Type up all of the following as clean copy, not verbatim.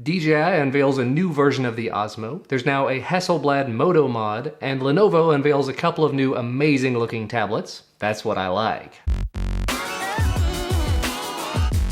DJI unveils a new version of the Osmo, there's now a Hasselblad Moto Mod, and Lenovo unveils a couple of new amazing looking tablets. That's what I like.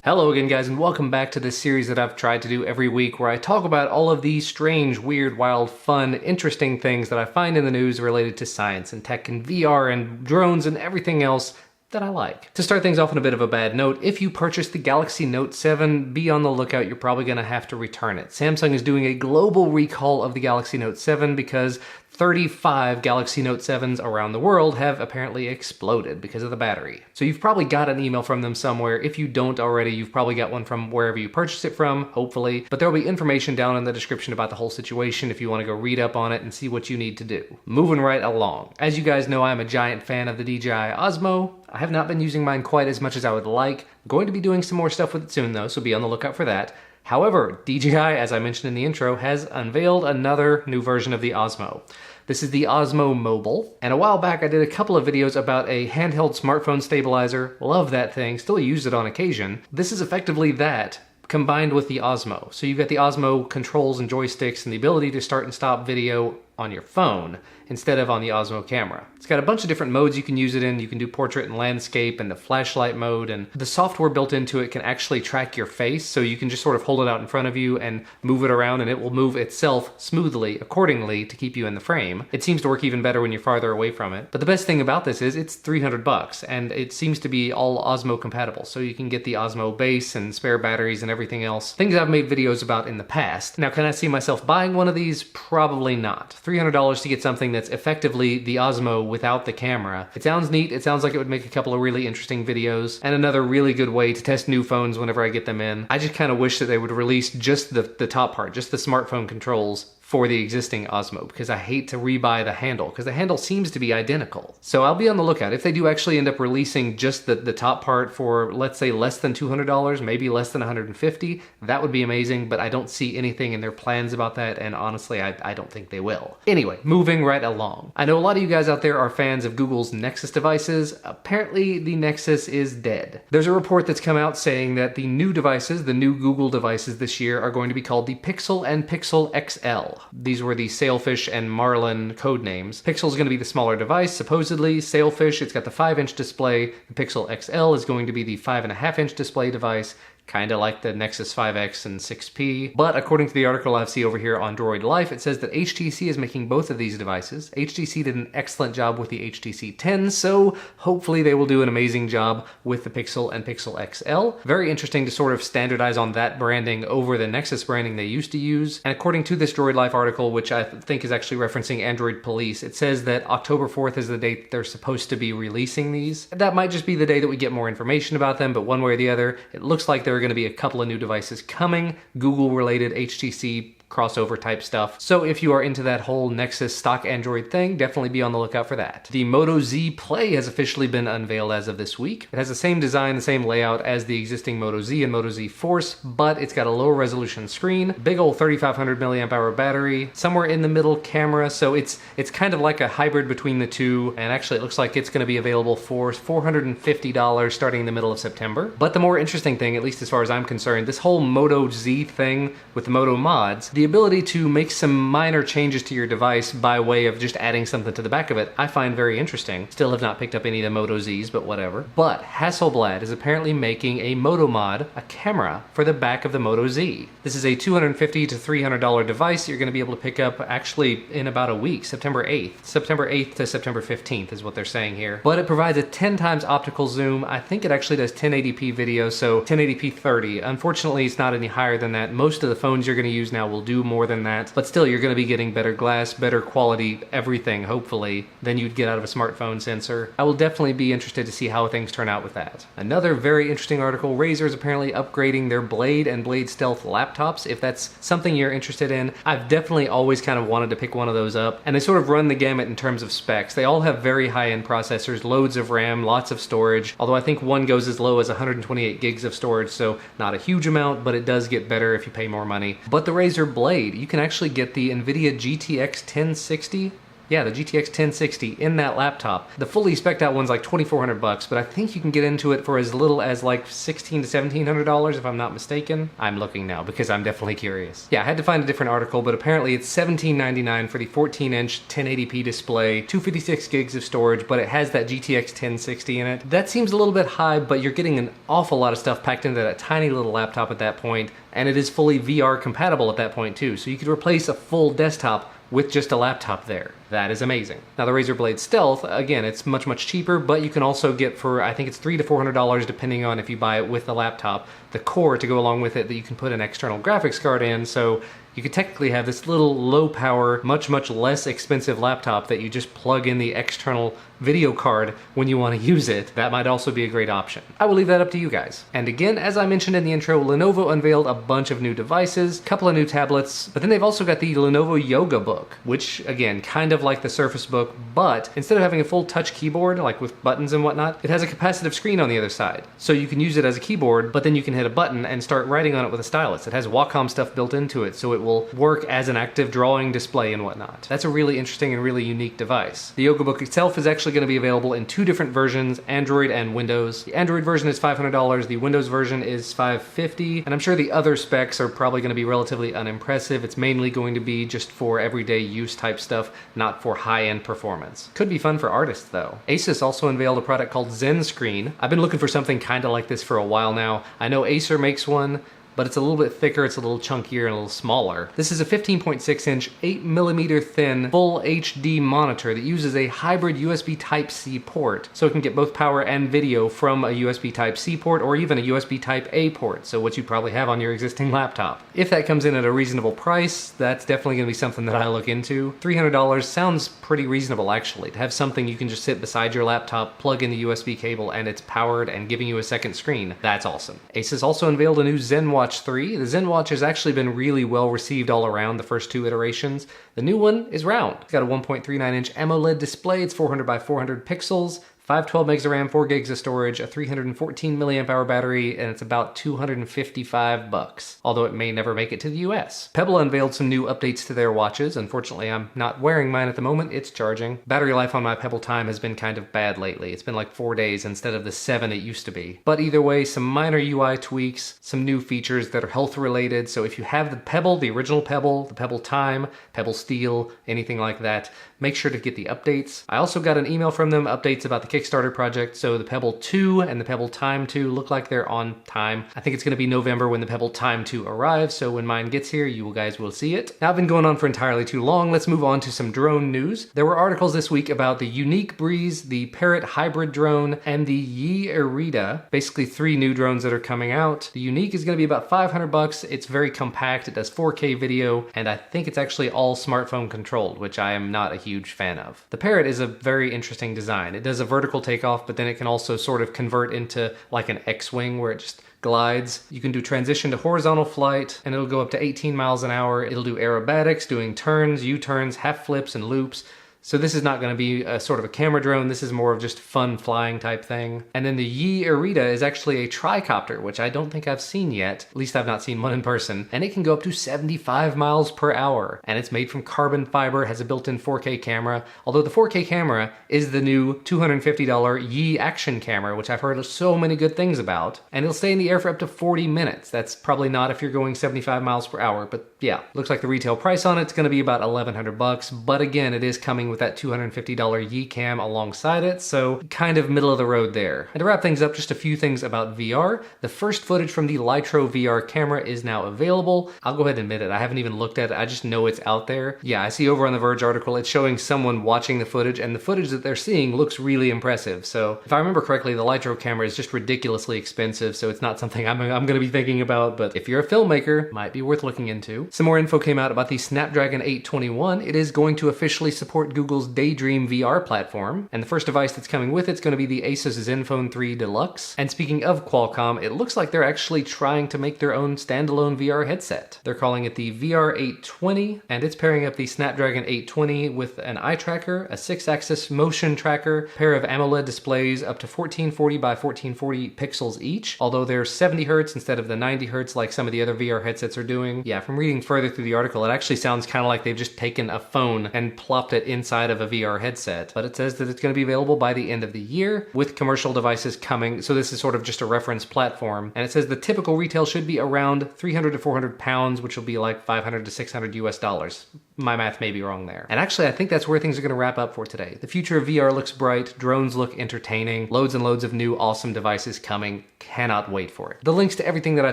Hello again guys, and welcome back to this series that I've tried to do every week where I talk about all of these strange, weird, wild, fun, interesting things that I find in the news related to science and tech and VR and drones and everything else that I like. To start things off on a bit of a bad note, if you purchase the Galaxy Note 7, be on the lookout, you're probably gonna have to return it. Samsung is doing a global recall of the Galaxy Note 7 because 35 Galaxy Note 7s around the world have apparently exploded because of the battery. So you've probably got an email from them somewhere. If you don't already, you've probably got one from wherever you purchased it from, hopefully. But there'll be information down in the description about the whole situation if you want to go read up on it and see what you need to do. Moving right along. As you guys know, I'm a giant fan of the DJI Osmo. I have not been using mine quite as much as I would like. I'm going to be doing some more stuff with it soon though, so be on the lookout for that. However, DJI, as I mentioned in the intro, has unveiled another new version of the Osmo. This is the Osmo Mobile, and a while back I did a couple of videos about a handheld smartphone stabilizer. Love that thing, still use it on occasion. This is effectively that, combined with the Osmo. So you've got the Osmo controls and joysticks and the ability to start and stop video on your phone instead of on the Osmo camera. It's got a bunch of different modes you can use it in. You can do portrait and landscape and the flashlight mode, and the software built into it can actually track your face, so you can just sort of hold it out in front of you and move it around and it will move itself smoothly accordingly to keep you in the frame. It seems to work even better when you're farther away from it. But the best thing about this is it's 300 bucks and it seems to be all Osmo compatible, so you can get the Osmo base and spare batteries and everything else. Things I've made videos about in the past. Now, can I see myself buying one of these? Probably not. $300 to get something that's effectively the Osmo without the camera. It sounds neat, it sounds like it would make a couple of really interesting videos, and another really good way to test new phones whenever I get them in. I just kind of wish that they would release just the top part, just the smartphone controls for the existing Osmo, because I hate to rebuy the handle, because the handle seems to be identical. So I'll be on the lookout. If they do actually end up releasing just the top part for, let's say, less than $200, maybe less than $150, that would be amazing, but I don't see anything in their plans about that, and honestly, I don't think they will. Anyway, moving right along. I know a lot of you guys out there are fans of Google's Nexus devices. Apparently, the Nexus is dead. There's a report that's come out saying that the new devices, the new Google devices this year, are going to be called the Pixel and Pixel XL. These were the Sailfish and Marlin code names. Pixel is going to be the smaller device, supposedly. Sailfish, it's got the 5-inch display. The Pixel XL is going to be the 5.5-inch display device, kind of like the Nexus 5X and 6P. But according to the article I see over here on Droid Life, it says that HTC is making both of these devices. HTC did an excellent job with the HTC 10, so hopefully they will do an amazing job with the Pixel and Pixel XL. Very interesting to sort of standardize on that branding over the Nexus branding they used to use. And according to this Droid Life article, which I think is actually referencing Android Police, it says that October 4th is the date they're supposed to be releasing these. That might just be the day that we get more information about them, but one way or the other, it looks like there are going to be a couple of new devices coming, Google related, HTC crossover type stuff. So if you are into that whole Nexus stock Android thing, definitely be on the lookout for that. The Moto Z Play has officially been unveiled as of this week. It has the same design, the same layout as the existing Moto Z and Moto Z Force, but it's got a lower resolution screen, big old 3500 milliamp hour battery, somewhere in the middle camera, so it's kind of like a hybrid between the two, and actually it looks like it's going to be available for $450 starting in the middle of September. But the more interesting thing, at least as far as I'm concerned, this whole Moto Z thing with the Moto mods, the ability to make some minor changes to your device by way of just adding something to the back of it, I find very interesting. Still have not picked up any of the Moto Zs, but whatever. But Hasselblad is apparently making a Moto Mod, a camera, for the back of the Moto Z. This is a $250 to $300 device you're going to be able to pick up actually in about a week, September 8th. September 8th to September 15th is what they're saying here. But it provides a 10 times optical zoom. I think it actually does 1080p video, so 1080p 30. Unfortunately, it's not any higher than that. Most of the phones you're going to use now will do more than that, but still you're going to be getting better glass, better quality, everything, hopefully, than you'd get out of a smartphone sensor. I will definitely be interested to see how things turn out with that. Another very interesting article, Razer is apparently upgrading their Blade and Blade Stealth laptops. If that's something you're interested in, I've definitely always kind of wanted to pick one of those up, and they sort of run the gamut in terms of specs. They all have very high-end processors, loads of RAM, lots of storage, although I think one goes as low as 128 gigs of storage, so not a huge amount, but it does get better if you pay more money. But the Razer Blade, you can actually get the NVIDIA GTX 1060 Yeah, the GTX 1060 in that laptop. The fully spec'd out one's like $2,400, but I think you can get into it for as little as like $1,600 to $1,700 if I'm not mistaken. I'm looking now because I'm definitely curious. Yeah, I had to find a different article, but apparently it's $1,799 for the 14-inch 1080p display, 256 gigs of storage, but it has that GTX 1060 in it. That seems a little bit high, but you're getting an awful lot of stuff packed into that tiny little laptop at that point, and it is fully VR compatible at that point too, so you could replace a full desktop with just a laptop there. That is amazing. Now the Razer Blade Stealth, again, it's much, much cheaper, but you can also get for, I think it's $300 to $400 depending on if you buy it with the laptop, the core to go along with it that you can put an external graphics card in, so you could technically have this little low power, much, much less expensive laptop that you just plug in the external video card when you want to use it. That might also be a great option. I will leave that up to you guys. And again, as I mentioned in the intro, Lenovo unveiled a bunch of new devices, a couple of new tablets, but then they've also got the Lenovo Yoga Book, which again, kind of like the Surface Book, but instead of having a full touch keyboard, like with buttons and whatnot, it has a capacitive screen on the other side. So you can use it as a keyboard, but then you can hit a button and start writing on it with a stylus. It has Wacom stuff built into it, so it will work as an active drawing display and whatnot. That's a really interesting and really unique device. The Yoga Book itself is actually going to be available in two different versions, Android and Windows. The Android version is $500, the Windows version is $550, and I'm sure the other specs are probably going to be relatively unimpressive. It's mainly going to be just for everyday use type stuff, not for high-end performance. Could be fun for artists though. Asus also unveiled a product called ZenScreen. I've been looking for something kind of like this for a while now. I know Acer makes one, but it's a little bit thicker, it's a little chunkier, and a little smaller. This is a 15.6-inch, 8mm thin, full HD monitor that uses a hybrid USB Type-C port, so it can get both power and video from a USB Type-C port or even a USB Type-A port, so what you probably have on your existing laptop. If that comes in at a reasonable price, that's definitely going to be something that I look into. $300 sounds pretty reasonable actually, to have something you can just sit beside your laptop, plug in the USB cable, and it's powered and giving you a second screen. That's awesome. Asus also unveiled a new ZenWatch 3. The ZenWatch has actually been really well received all around the first two iterations. The new one is round. It's got a 1.39-inch AMOLED display. It's 400 by 400 pixels. 512 megs of RAM, 4 gigs of storage, a 314 milliamp hour battery, and it's about $255, although it may never make it to the US. Pebble unveiled some new updates to their watches. Unfortunately, I'm not wearing mine at the moment. It's charging. Battery life on my Pebble Time has been kind of bad lately. It's been like 4 days instead of the 7 it used to be. But either way, some minor UI tweaks, some new features that are health related. So if you have the Pebble, the original Pebble, the Pebble Time, Pebble Steel, anything like that, make sure to get the updates. I also got an email from them, updates about the Kickstarter project, so the Pebble 2 and the Pebble Time 2 look like they're on time. I think it's going to be November when the Pebble Time 2 arrives, so when mine gets here, you guys will see it. Now, I've been going on for entirely too long. Let's move on to some drone news. There were articles this week about the Yuneec Breeze, the Parrot hybrid drone, and the Erida, basically 3 new drones that are coming out. The Yuneec is going to be about $500. It's very compact, it does 4K video, and I think it's actually all smartphone controlled, which I am not a huge fan of. The Parrot is a very interesting design. It does a vertical takeoff, but then it can also sort of convert into like an X-wing where it just glides. You can do transition to horizontal flight, and it'll go up to 18 miles an hour. It'll do aerobatics, doing turns, U-turns, half flips, and loops. So this is not going to be a sort of a camera drone. This is more of just fun flying type thing. And then the Erida is actually a tricopter, which I don't think I've seen yet. At least I've not seen one in person. And it can go up to 75 miles per hour. And it's made from carbon fiber, has a built-in 4K camera. Although the 4K camera is the new $250 action camera, which I've heard so many good things about. And it'll stay in the air for up to 40 minutes. That's probably not if you're going 75 miles per hour. But yeah, looks like the retail price on it's going to be about $1,100. But again, it is coming with that $250 Yi cam alongside it, so kind of middle of the road there. And to wrap things up, just a few things about VR. The first footage from the Lytro VR camera is now available. I'll go ahead and admit it, I haven't even looked at it, I just know it's out there. Yeah, I see over on the Verge article, it's showing someone watching the footage, and the footage that they're seeing looks really impressive. So if I remember correctly, the Lytro camera is just ridiculously expensive, so it's not something I'm gonna be thinking about, but if you're a filmmaker, might be worth looking into. Some more info came out about the Snapdragon 821. It is going to officially support Google's Daydream VR platform, and the first device that's coming with it's going to be the Asus ZenFone 3 Deluxe. And speaking of Qualcomm, it looks like they're actually trying to make their own standalone VR headset. They're calling it the VR 820, and it's pairing up the Snapdragon 820 with an eye tracker, a 6-axis motion tracker, a pair of AMOLED displays up to 1440 by 1440 pixels each, although they're 70 Hz instead of the 90 Hz like some of the other VR headsets are doing. Yeah, from reading further through the article, it actually sounds kind of like they've just taken a phone and plopped it inside inside of a VR headset, but it says that it's going to be available by the end of the year with commercial devices coming. So this is sort of just a reference platform. And it says the typical retail should be around 300 to 400 pounds, which will be like 500 to 600 US dollars. My math may be wrong there. And actually, I think that's where things are going to wrap up for today. The future of VR looks bright, drones look entertaining, loads and loads of new awesome devices coming. Cannot wait for it. The links to everything that I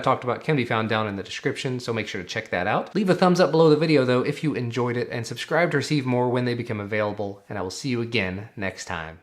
talked about can be found down in the description, so make sure to check that out. Leave a thumbs up below the video though if you enjoyed it, and subscribe to receive more when they become available, and I will see you again next time.